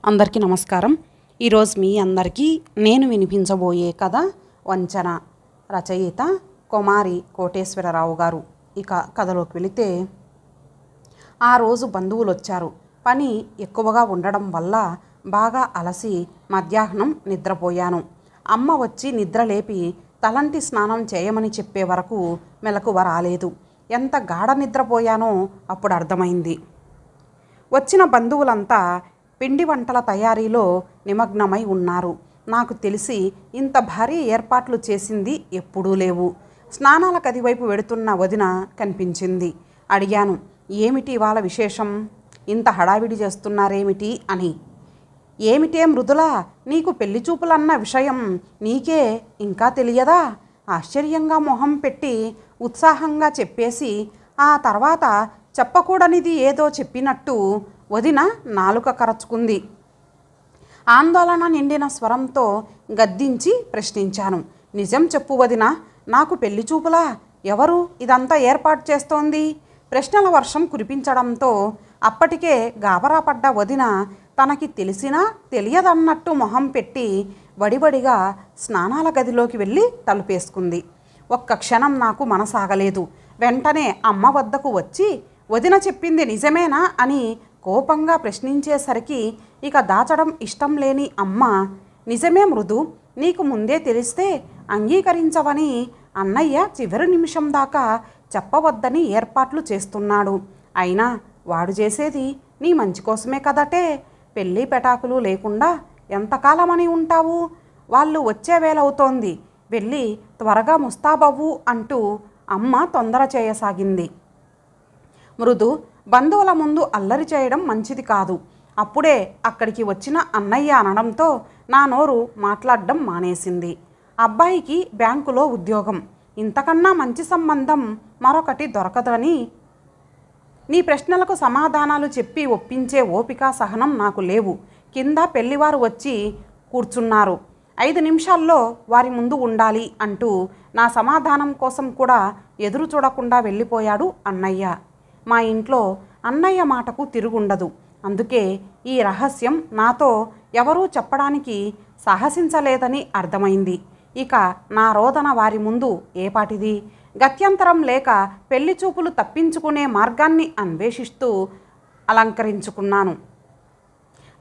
అందరికీ నమస్కారం. ఈరోజు మీ అందరికీ నేను వినిపించబోయే కథ వంచన. రచయిత కుమారి కోటేశ్వరరావు గారు. ఇక కథలోకి వెళితే, ఆ రోజు బంధువులు వచ్చారు. పని ఎక్కువగా ఉండడం వల్ల బాగా అలసి మధ్యాహ్నం నిద్రపోయాను. అమ్మ వచ్చి నిద్ర లేపి తలంటి స్నానం చేయమని చెప్పే వరకు మెలకువ రాలేదు. ఎంత గాఢ నిద్రపోయానో అప్పుడు అర్థమైంది. వచ్చిన బంధువులంతా పిండి వంటల తయారీలో నిమగ్నమై ఉన్నారు. నాకు తెలిసి ఇంత భారీ ఏర్పాట్లు చేసింది ఎప్పుడూ లేవు. స్నానాల గది వైపు వెడుతున్న వదిన కనిపించింది. అడిగాను, ఏమిటి ఇవాళ విశేషం? ఇంత హడావిడి చేస్తున్నారేమిటి అని. ఏమిటే మృదులా, నీకు పెళ్లి చూపులన్న విషయం నీకే ఇంకా తెలియదా? ఆశ్చర్యంగా మొహం పెట్టి ఉత్సాహంగా చెప్పేసి ఆ తర్వాత చెప్పకూడనిది ఏదో చెప్పినట్టు వదిన నాలుక కరచుకుంది. ఆందోళన నిండిన స్వరంతో గద్దించి ప్రశ్నించాను. నిజం చెప్పు వదిన, నాకు పెళ్లి చూపులా? ఎవరు ఇదంతా ఏర్పాటు చేస్తోంది? ప్రశ్నల వర్షం కురిపించడంతో అప్పటికే గాబరా పడ్డ వదిన తనకి తెలిసినా తెలియదన్నట్టు మొహం పెట్టి వడివడిగా స్నానాల గదిలోకి వెళ్ళి తలుపేసుకుంది. ఒక్క క్షణం నాకు మనసాగలేదు. వెంటనే అమ్మ వద్దకు వచ్చి, వదిన చెప్పింది నిజమేనా అని కోపంగా ప్రశ్నించేసరికి ఇక దాచడం ఇష్టం లేని అమ్మ, నిజమే మృదు, నీకు ముందే తెలిస్తే అంగీకరించవని అన్నయ్య చివరి నిమిషం దాకా చెప్పవద్దని ఏర్పాట్లు చేస్తున్నాడు. అయినా వాడు చేసేది నీ మంచి కోసమే కదటే. పెళ్ళి పెటాకులు లేకుండా ఎంతకాలమని ఉంటావు? వాళ్ళు వచ్చే వేలవుతోంది, వెళ్ళి త్వరగా ముస్తాబవ్వు అంటూ అమ్మ తొందర చేయసాగింది. మృదు, బంధువుల ముందు అల్లరి చేయడం మంచిది కాదు. అప్పుడే అక్కడికి వచ్చిన అన్నయ్య అనడంతో నా నోరు మాట్లాడడం మానేసింది. అబ్బాయికి బ్యాంకులో ఉద్యోగం, ఇంతకన్నా మంచి సంబంధం మరొకటి దొరకదని. నీ ప్రశ్నలకు సమాధానాలు చెప్పి ఒప్పించే ఓపిక సహనం నాకు లేవు. కింద పెళ్లివారు వచ్చి కూర్చున్నారు. 5 నిమిషాల్లో వారి ముందు ఉండాలి అంటూ నా సమాధానం కోసం కూడా ఎదురు చూడకుండా వెళ్ళిపోయాడు అన్నయ్య. మా ఇంట్లో అన్నయ్య మాటకు తిరుగుండదు. అందుకే ఈ రహస్యం నాతో ఎవరూ చెప్పడానికి సాహసించలేదని అర్థమైంది. ఇక నా రోదన వారి ముందు ఏపాటిది? గత్యంతరం లేక పెళ్లి చూపులు తప్పించుకునే మార్గాన్ని అన్వేషిస్తూ అలంకరించుకున్నాను.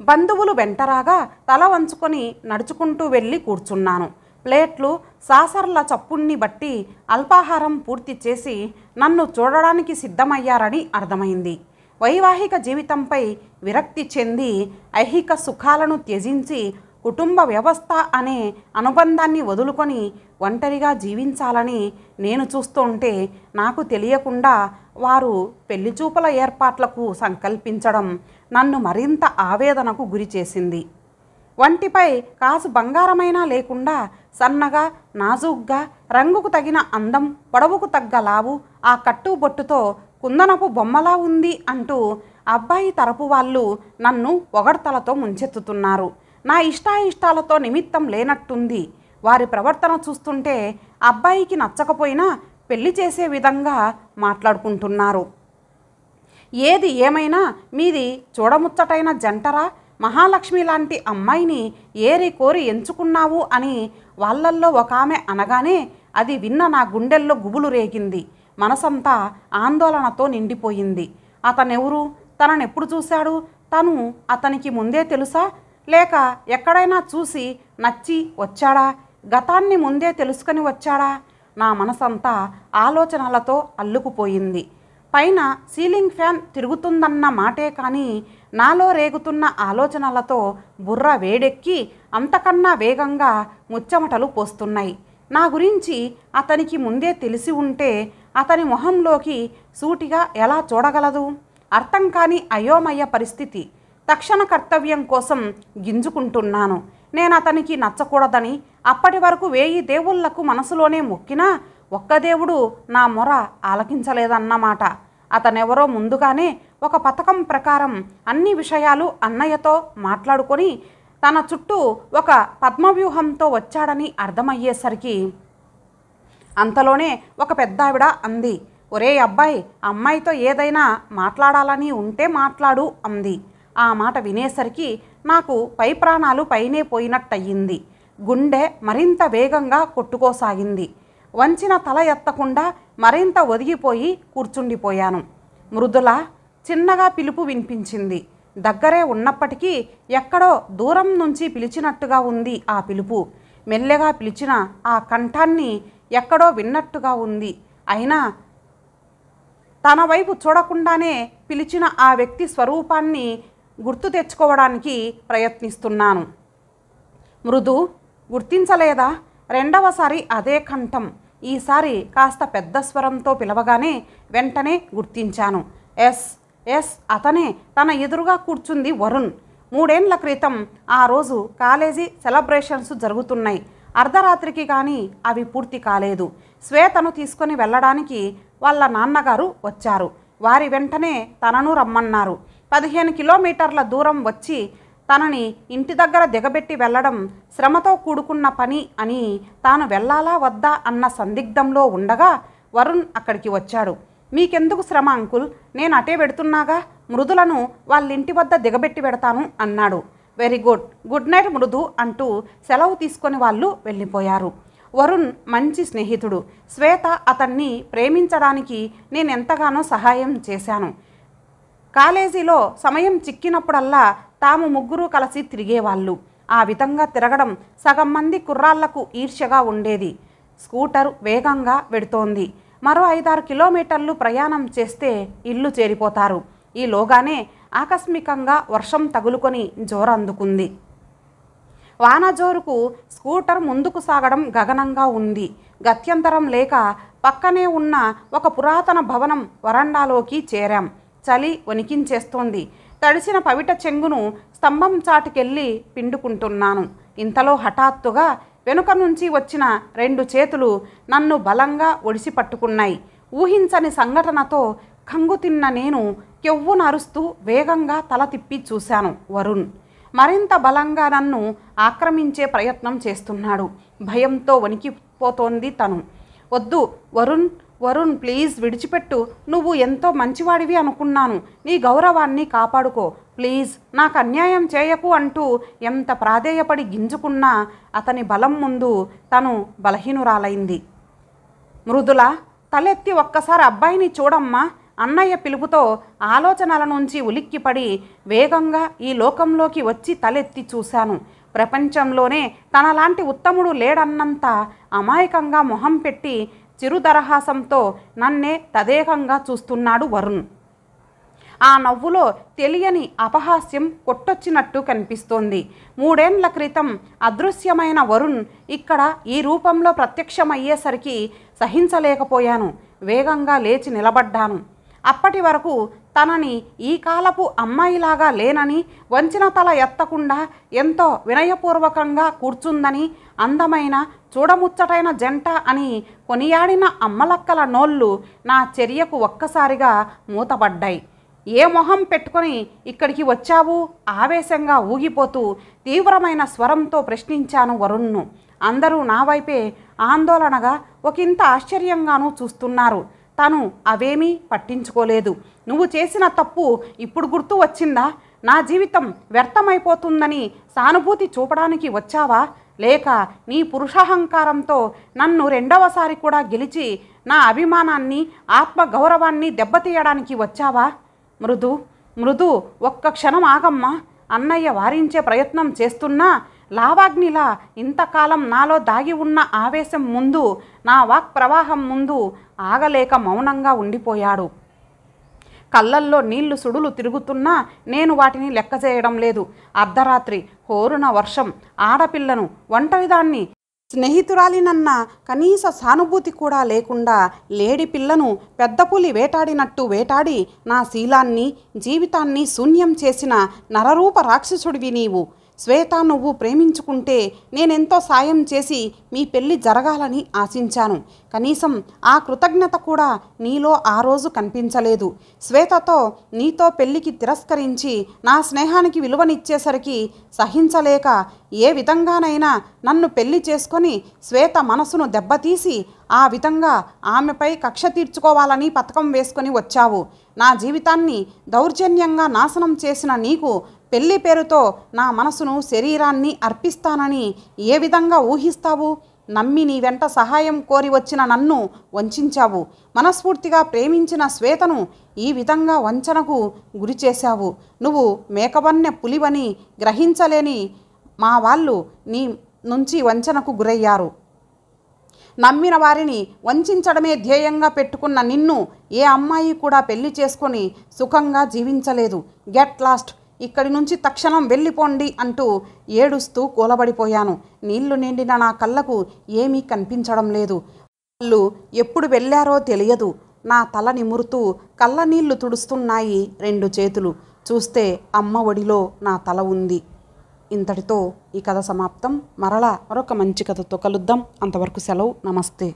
బంధువులు వెంటరాగా తల వంచుకొని నడుచుకుంటూ వెళ్ళి కూర్చున్నాను. ప్లేట్లు సాసర్ల చప్పుణ్ణి బట్టి అల్పాహారం పూర్తి చేసి నన్ను చూడడానికి సిద్ధమయ్యారని అర్థమైంది. వైవాహిక జీవితంపై విరక్తి చెంది ఐహిక సుఖాలను త్యజించి కుటుంబ వ్యవస్థ అనే అనుబంధాన్ని వదులుకొని ఒంటరిగా జీవించాలని నేను చూస్తుంటే నాకు తెలియకుండా వారు పెళ్లిచూపుల ఏర్పాట్లకు సంకల్పించడం నన్ను మరింత ఆవేదనకు గురి చేసింది. వంటిపై కాసు బంగారమైనా లేకుండా సన్నగా నాజూగ్గా రంగుకు తగిన అందం, పొడవుకు తగ్గ లావు, ఆ కట్టుబొట్టుతో కుందనపు బొమ్మలా ఉంది అంటూ అబ్బాయి తరపు వాళ్ళు నన్ను పొగడ్తలతో ముంచెత్తుతున్నారు. నా ఇష్టాయిష్టాలతో నిమిత్తం లేనట్టుంది. వారి ప్రవర్తన చూస్తుంటే అబ్బాయికి నచ్చకపోయినా పెళ్లి చేసే విధంగా మాట్లాడుకుంటున్నారు. ఏది ఏమైనా మీది చూడముచ్చటైన జంటరా, మహాలక్ష్మి లాంటి అమ్మాయిని ఏరి కోరి ఎంచుకున్నావు అని వాళ్ళల్లో ఒక ఆమె అనగానే అది విన్న నా గుండెల్లో గుబులు రేగింది. మనసంతా ఆందోళనతో నిండిపోయింది. అతనెవరు? తననెప్పుడు చూశాడు? తను అతనికి ముందే తెలుసా? లేక ఎక్కడైనా చూసి నచ్చి వచ్చాడా? గతాన్ని ముందే తెలుసుకొని వచ్చాడా? నా మనసంతా ఆలోచనలతో అల్లుకుపోయింది. పైన సీలింగ్ ఫ్యాన్ తిరుగుతుందన్న మాటే కానీ నాలో రేగుతున్న ఆలోచనలతో బుర్ర వేడెక్కి అంతకన్నా వేగంగా ముచ్చమటలు పోస్తున్నాయి. నా గురించి అతనికి ముందే తెలిసి ఉంటే అతని మొహంలోకి సూటిగా ఎలా చూడగలదు? అర్థం కాని అయోమయ పరిస్థితి. తక్షణ కర్తవ్యం కోసం గింజుకుంటున్నాను. నేను అతనికి నచ్చకూడదని అప్పటి వరకు 1000 దేవుళ్లకు మనసులోనే మొక్కినా ఒక్క దేవుడు నా మొర ఆలకించలేదన్నమాట. అతనెవరో ముందుగానే ఒక పథకం ప్రకారం అన్ని విషయాలు అన్నయ్యతో మాట్లాడుకొని తన చుట్టూ ఒక పద్మవ్యూహంతో వచ్చాడని అర్థమయ్యేసరికి అంతలోనే ఒక పెద్దావిడ అంది, ఒరే అబ్బాయి, అమ్మాయితో ఏదైనా మాట్లాడాలని ఉంటే మాట్లాడు అంది. ఆ మాట వినేసరికి నాకు పై ప్రాణాలు పైనే పోయినట్టయింది. గుండె మరింత వేగంగా కొట్టుకోసాగింది. వంచిన తల ఎత్తకుండా మరింత ఒదిగిపోయి కూర్చుండిపోయాను. మృదుల చిన్నగా పిలుపు వినిపించింది. దగ్గరే ఉన్నప్పటికీ ఎక్కడో దూరం నుంచి పిలిచినట్టుగా ఉంది ఆ పిలుపు. మెల్లగా పిలిచిన ఆ కంఠాన్ని ఎక్కడో విన్నట్టుగా ఉంది. అయినా తన వైపు చూడకుండానే పిలిచిన ఆ వ్యక్తి స్వరూపాన్ని గుర్తు తెచ్చుకోవడానికి ప్రయత్నిస్తున్నాను. మృదు, గుర్తించలేదా? రెండవసారి అదే కంఠం. ఈసారి కాస్త పెద్ద స్వరంతో పిలవగానే వెంటనే గుర్తించాను. ఎస్ ఎస్, అతనే. తన ఎదురుగా కూర్చుంది వరుణ్. 3 ఏళ్ల క్రితం ఆ రోజు కాలేజీ సెలబ్రేషన్స్ జరుగుతున్నాయి. అర్ధరాత్రికి కానీ అవి పూర్తి కాలేదు. శ్వేతను తీసుకొని వెళ్ళడానికి వాళ్ళ నాన్నగారు వచ్చారు. వారి వెంటనే తనను రమ్మన్నారు. 15 కిలోమీటర్ల దూరం వచ్చి తనని ఇంటి దగ్గర దిగబెట్టి వెళ్ళడం శ్రమతో కూడుకున్న పని అని తాను వెళ్ళాలా వద్దా అన్న సందిగ్ధంలో ఉండగా వరుణ్ అక్కడికి వచ్చాడు. మీకెందుకు శ్రమ అంకుల్, నేను అటే పెడుతున్నాగా, మృదులను వాళ్ళింటి వద్ద దిగబెట్టి పెడతాను అన్నాడు. వెరీ గుడ్, గుడ్ నైట్ మృదు అంటూ సెలవు తీసుకొని వాళ్ళు వెళ్ళిపోయారు. వరుణ్ మంచి స్నేహితుడు. శ్వేత అతన్ని ప్రేమించడానికి నేనెంతగానో సహాయం చేశాను. కాలేజీలో సమయం చిక్కినప్పుడల్లా తాము ముగ్గురు కలిసి తిరిగేవాళ్ళు. ఆ విధంగా తిరగడం సగం మంది కుర్రాళ్లకు ఈర్ష్యగా ఉండేది. స్కూటర్ వేగంగా వెడుతోంది. మరో 5-6 కిలోమీటర్లు ప్రయాణం చేస్తే ఇల్లు చేరిపోతారు. ఈలోగానే ఆకస్మికంగా వర్షం తగులుకొని జోరందుకుంది. వానజోరుకు స్కూటర్ ముందుకు సాగడం గగనంగా ఉంది. గత్యంతరం లేక పక్కనే ఉన్న ఒక పురాతన భవనం వరండాలోకి చేరాం. చలి వణికించేస్తోంది. తడిసిన పవిట చెంగును స్తంభం చాటుకెళ్ళి పిండుకుంటున్నాను. ఇంతలో హఠాత్తుగా వెనుక నుంచి వచ్చిన 2 చేతులు నన్ను బలంగా ఒడిసి పట్టుకున్నాయి. ఊహించని సంఘటనతో కంగుతిన్న నేను కెవ్వున అరుస్తూ వేగంగా తల తిప్పి చూశాను. వరుణ్ మరింత బలంగా నన్ను ఆక్రమించే ప్రయత్నం చేస్తున్నాడు. భయంతో వణికిపోతోంది తను. వద్దు వరుణ్, వరుణ్ ప్లీజ్ విడిచిపెట్టు. నువ్వు ఎంతో మంచివాడివి అనుకున్నాను. నీ గౌరవాన్ని కాపాడుకో ప్లీజ్, నాకు అన్యాయం చేయకు అంటూ ఎంత ప్రాధేయపడి గింజుకున్నా అతని బలం ముందు తను బలహీనురాలైంది. మృదుల, తలెత్తి ఒక్కసారి అబ్బాయిని చూడమ్మా అన్నయ్య పిలుపుతో ఆలోచనల నుంచి ఉలిక్కిపడి వేగంగా ఈ లోకంలోకి వచ్చి తలెత్తి చూశాను. ప్రపంచంలోనే తనలాంటి ఉత్తముడు లేడన్నంత అమాయకంగా మొహం పెట్టి చిరుదరహాసంతో నన్నే తదేకంగా చూస్తున్నాడు వరుణ్. ఆ నవ్వులో తెలియని అపహాస్యం కొట్టొచ్చినట్టు కనిపిస్తోంది. 3 ఏళ్ల క్రితం అదృశ్యమైన వరుణ్ ఇక్కడ ఈ రూపంలో ప్రత్యక్షమయ్యేసరికి సహించలేకపోయాను. వేగంగా లేచి నిలబడ్డాను. అప్పటి వరకు తనని ఈ కాలపు అమ్మాయిలాగా లేనని, వంచిన తల ఎత్తకుండా ఎంతో వినయపూర్వకంగా కూర్చుందని, అందమైన చూడముచ్చటైన జంట అని కొనియాడిన అమ్మలక్కల నోళ్ళు నా చర్యకు ఒక్కసారిగా మూతపడ్డాయి. ఏ మొహం పెట్టుకొని ఇక్కడికి వచ్చావు? ఆవేశంగా ఊగిపోతూ తీవ్రమైన స్వరంతో ప్రశ్నించాను వరుణ్ను. అందరూ నా వైపే ఆందోళనగా ఒకంత ఆశ్చర్యంగానూ చూస్తున్నారు. తను అవేమీ పట్టించుకోలేదు. నువ్వు చేసిన తప్పు ఇప్పుడు గుర్తు వచ్చిందా? నా జీవితం వ్యర్థమైపోతుందని సానుభూతి చూపడానికి వచ్చావా? లేక నీ పురుషాహంకారంతో నన్ను 2వసారి కూడా గెలిచి నా అభిమానాన్ని, ఆత్మగౌరవాన్ని దెబ్బతీయడానికి వచ్చావా? మృదు, మృదు ఒక్క క్షణం ఆగమ్మా. అన్నయ్య వారించే ప్రయత్నం చేస్తున్నా లావాగ్నిలా ఇంతకాలం నాలో దాగి ఉన్న ఆవేశం ముందు, నా వాక్ ప్రవాహం ముందు ఆగలేక మౌనంగా ఉండిపోయాడు. కళ్ళల్లో నీళ్లు సుడులు తిరుగుతున్నా నేను వాటిని లెక్క చేయడం లేదు. అర్ధరాత్రి, హోరున వర్షం, ఆడపిల్లను, ఒంటరిదాన్ని, స్నేహితురాలినన్న కనీస సానుభూతి కూడా లేకుండా లేడి పిల్లను పెద్ద పులి వేటాడినట్టు వేటాడి నా శీలాన్ని, జీవితాన్ని శూన్యం చేసిన నరరూప రాక్షసుడివి నీవు. శ్వేత, నువ్వు ప్రేమించుకుంటే నేనెంతో సాయం చేసి మీ పెళ్ళి జరగాలని ఆశించాను. కనీసం ఆ కృతజ్ఞత కూడా నీలో ఆ రోజు కనిపించలేదు. శ్వేతతో నీతో పెళ్ళికి తిరస్కరించి నా స్నేహానికి విలువనిచ్చేసరికి సహించలేక ఏ విధంగానైనా నన్ను పెళ్లి చేసుకొని శ్వేత మనసును దెబ్బతీసి ఆ విధంగా ఆమెపై కక్ష తీర్చుకోవాలని పథకం వేసుకొని వచ్చావు. నా జీవితాన్ని దౌర్జన్యంగా నాశనం చేసిన నీకు పెళ్లి పేరుతో నా మనసును శరీరాన్ని అర్పిస్తానని ఏ విధంగా ఊహిస్తావు? నమ్మి నీ వెంట సహాయం కోరి వచ్చిన నన్ను వంచావు. మనస్ఫూర్తిగా ప్రేమించిన శ్వేతను ఈ విధంగా వంచనకు గురి చేశావు. నువ్వు మేకవన్నె పులివని గ్రహించలేని మా వాళ్ళు నీ నుంచి వంచనకు గురయ్యారు. నమ్మిన వారిని వంచడమే ధ్యేయంగా పెట్టుకున్న నిన్ను ఏ అమ్మాయి కూడా పెళ్లి చేసుకొని సుఖంగా జీవించలేదు. గెట్ లాస్ట్, ఇక్కడి నుంచి తక్షణం వెళ్ళిపోండి అంటూ ఏడుస్తూ కూలబడిపోయాను. నీళ్లు నిండిన నా కళ్ళకు ఏమీ కనిపించడం లేదు. వాళ్ళు ఎప్పుడు వెళ్ళారో తెలియదు. నా తల నిమురుతూ కళ్ళ నీళ్లు తుడుస్తున్నాయి 2 చేతులు. చూస్తే అమ్మ ఒడిలో నా తల ఉంది. ఇంతటితో ఈ కథ సమాప్తం. మరలా మరొక మంచి కథతో కలుద్దాం. అంతవరకు సెలవు. నమస్తే.